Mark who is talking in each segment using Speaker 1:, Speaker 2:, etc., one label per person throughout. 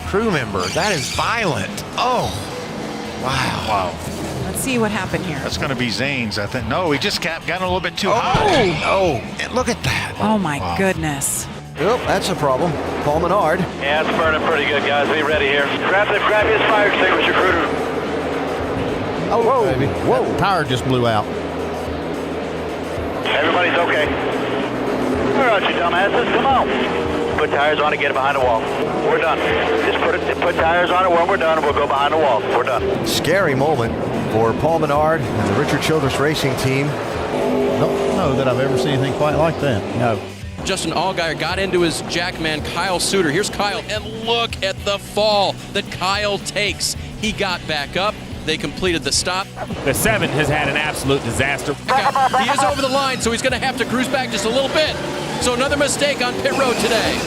Speaker 1: crew member. That is violent. Oh, wow.
Speaker 2: Let's see what happened here.
Speaker 3: That's going to be Zane's, I think. No, he just got a little bit too high.
Speaker 1: Oh, and look at that.
Speaker 2: Oh my goodness.
Speaker 4: Well, that's a problem. Paul Menard.
Speaker 5: Yeah, it's burning pretty good, guys. Be ready here. Grab his fire extinguisher, recruiter.
Speaker 4: Oh, whoa, baby. Whoa.
Speaker 6: That tire just blew out.
Speaker 5: Everybody's okay. Where are you, dumbasses? Come on. Put tires on it, get it behind the wall. We're done. Just put tires on it. When we're done, we'll go behind the wall. We're done.
Speaker 4: Scary moment for Paul Menard and the Richard Childress Racing Team.
Speaker 6: Don't know that I've ever seen anything quite like that. No.
Speaker 7: Justin Allgaier got into his jackman, Kyle Suter. Here's Kyle, and look at the fall that Kyle takes. He got back up. They completed the stop.
Speaker 8: The 7 has had an absolute disaster.
Speaker 7: He is over the line, so he's going to have to cruise back just a little bit. So another mistake on pit road today.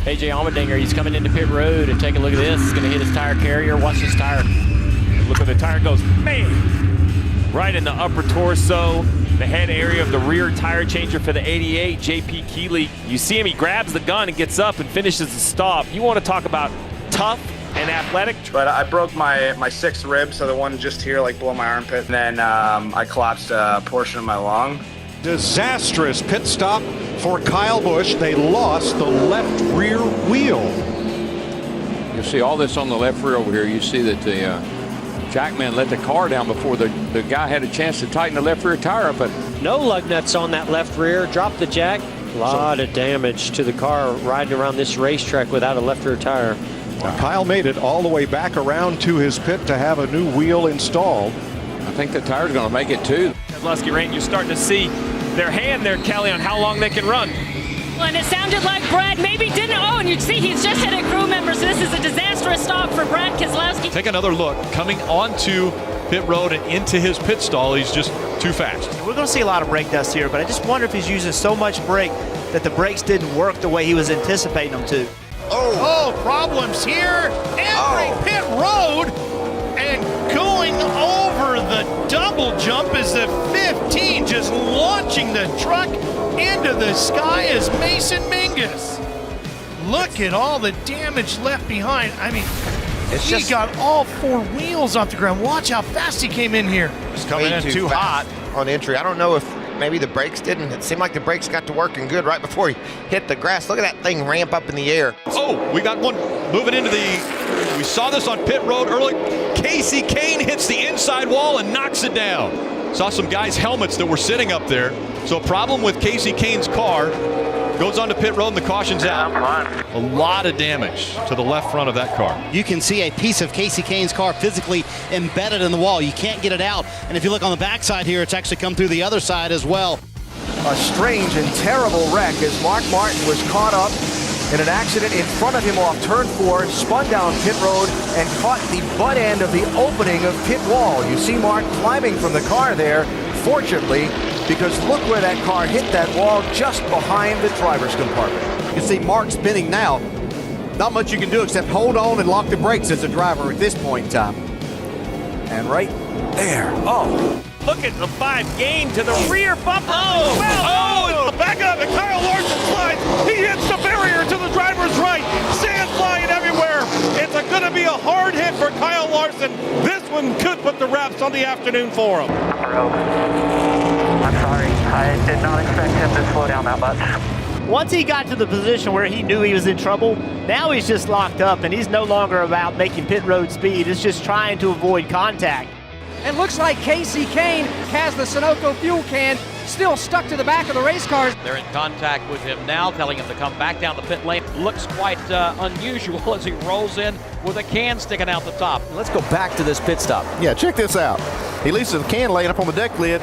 Speaker 8: AJ Allmendinger, he's coming into pit road, and take a look at this. He's going to hit his tire carrier. Watch his tire. Look where the tire goes. Man! Right in the upper torso, the head area of the rear tire changer for the 88, JP Keeley. You see him, he grabs the gun and gets up and finishes the stop. You want to talk about tough and athletic.
Speaker 9: But I broke my 6th rib, so the one just here, like below my armpit. And then I collapsed a portion of my lung.
Speaker 10: Disastrous pit stop for Kyle Busch. They lost the left rear wheel.
Speaker 11: You see all this on the left rear over here. You see that the jackman let the car down before the guy had a chance to tighten the left rear tire up. But
Speaker 12: no lug nuts on that left rear. Dropped the jack. A lot of damage to the car riding around this racetrack without a left rear tire.
Speaker 10: Now, Kyle made it all the way back around to his pit to have a new wheel installed.
Speaker 11: I think the tire's going to make it too.
Speaker 8: Lusky Rain, you're starting to see their hand there, Kelly, on how long they can run.
Speaker 13: And it sounded like Brad maybe didn't. Oh, and you'd see he's just hit a crew member, so this is a disastrous stop for Brad Keselowski.
Speaker 14: Take another look. Coming onto pit road and into his pit stall, he's just too fast.
Speaker 15: We're going to see a lot of brake dust here, but I just wonder if he's using so much brake that the brakes didn't work the way he was anticipating them to.
Speaker 6: Oh, problems here. Every pit road, and going over the double jump is the 15, just launching the truck into the sky is Mason Mingus. Look at all the damage left behind. I mean, he got all 4 wheels off the ground. Watch how fast he came in here.
Speaker 1: He's coming in too hot on entry. I don't know if maybe the brakes didn't. It seemed like the brakes got to working good right before he hit the grass. Look at that thing ramp up in the air.
Speaker 14: Oh, we got one moving into we saw this on pit road early. Casey Kane hits the inside wall and knocks it down. Saw some guys' helmets that were sitting up there. So a problem with Casey Kane's car. Goes onto pit road and the caution's out. A lot of damage to the left front of that car.
Speaker 16: You can see a piece of Casey Kane's car physically embedded in the wall. You can't get it out. And if you look on the backside here, it's actually come through the other side as well.
Speaker 4: A strange and terrible wreck as Mark Martin was caught up in an accident in front of him off turn 4, spun down pit road and caught the butt end of the opening of pit wall. You see Mark climbing from the car there, fortunately, because look where that car hit that wall just behind the driver's compartment.
Speaker 17: You can see Mark spinning now. Not much you can do except hold on and lock the brakes as a driver at this point in time.
Speaker 4: And right there, oh.
Speaker 8: Look at the 5 gain to the rear bumper. Oh,
Speaker 6: back up, and Kyle Larson slides. He hits the barrier to the driver's right. Sand flying everywhere. It's going to be a hard hit for Kyle Larson. This one could put the wraps on the afternoon for him.
Speaker 5: I'm sorry. I did not expect him to slow down that much.
Speaker 15: Once he got to the position where he knew he was in trouble, now he's just locked up, and he's no longer about making pit road speed. It's just trying to avoid contact.
Speaker 18: It looks like Casey Kane has the Sunoco fuel can still stuck to the back of the race car.
Speaker 19: They're in contact with him now, telling him to come back down the pit lane. Looks quite unusual as he rolls in with a can sticking out the top.
Speaker 4: Let's go back to this pit stop.
Speaker 6: Yeah, check this out. He leaves the can laying up on the deck lid.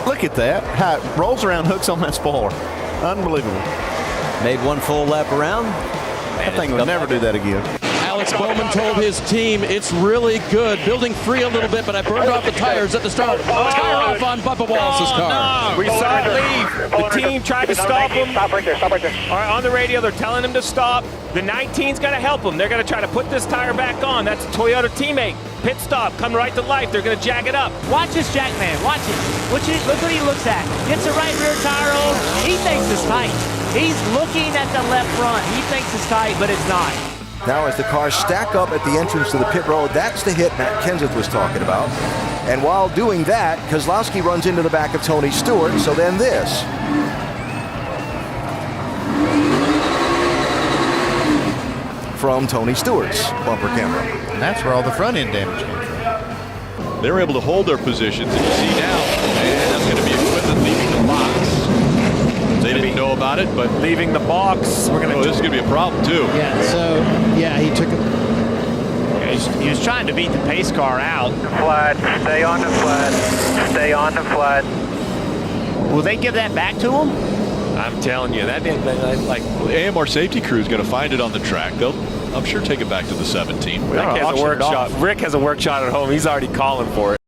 Speaker 6: Look at that, how it rolls around, hooks on that spoiler. Unbelievable.
Speaker 4: Made one full lap around.
Speaker 6: That thing would never do that again.
Speaker 7: Alex Bowman told his team it's really good, building free a little bit, but I burned off the tires at the start. Tire off on Bubba Wallace's car.
Speaker 8: We saw it leave. The team tried to stop him.
Speaker 5: Stop right there, stop right there.
Speaker 8: All right, on the radio, they're telling him to stop. The 19's going to help him. They're going to try to put this tire back on. That's a Toyota teammate. Pit stop, come right to life. They're going to jack it up.
Speaker 15: Watch this jackman, watch it. Look what he looks at. Gets the right rear tire on. He thinks it's tight. He's looking at the left front. He thinks it's tight, but it's not.
Speaker 4: Now as the cars stack up at the entrance to the pit road, that's the hit Matt Kenseth was talking about. And while doing that, Keselowski runs into the back of Tony Stewart, so then this. From Tony Stewart's bumper camera.
Speaker 6: And that's where all the front end damage came from.
Speaker 14: They were able to hold their positions, and you see now, and that's going to be equipment leaving the box. They didn't know about it, but
Speaker 8: leaving the box. We're going to.
Speaker 14: This is going to be a problem too.
Speaker 16: Yeah. So yeah, he took it.
Speaker 15: He was trying to beat the pace car out.
Speaker 5: Flat. Stay on the flat. Stay on the flat.
Speaker 15: Will they give that back to him?
Speaker 8: I'm telling you, that like
Speaker 14: Well, the AMR safety crew is going to find it on the track. They'll, I'm sure, take it back to the 17.
Speaker 8: Rick has a workshop. Rick has a workshop at home. He's already calling for it.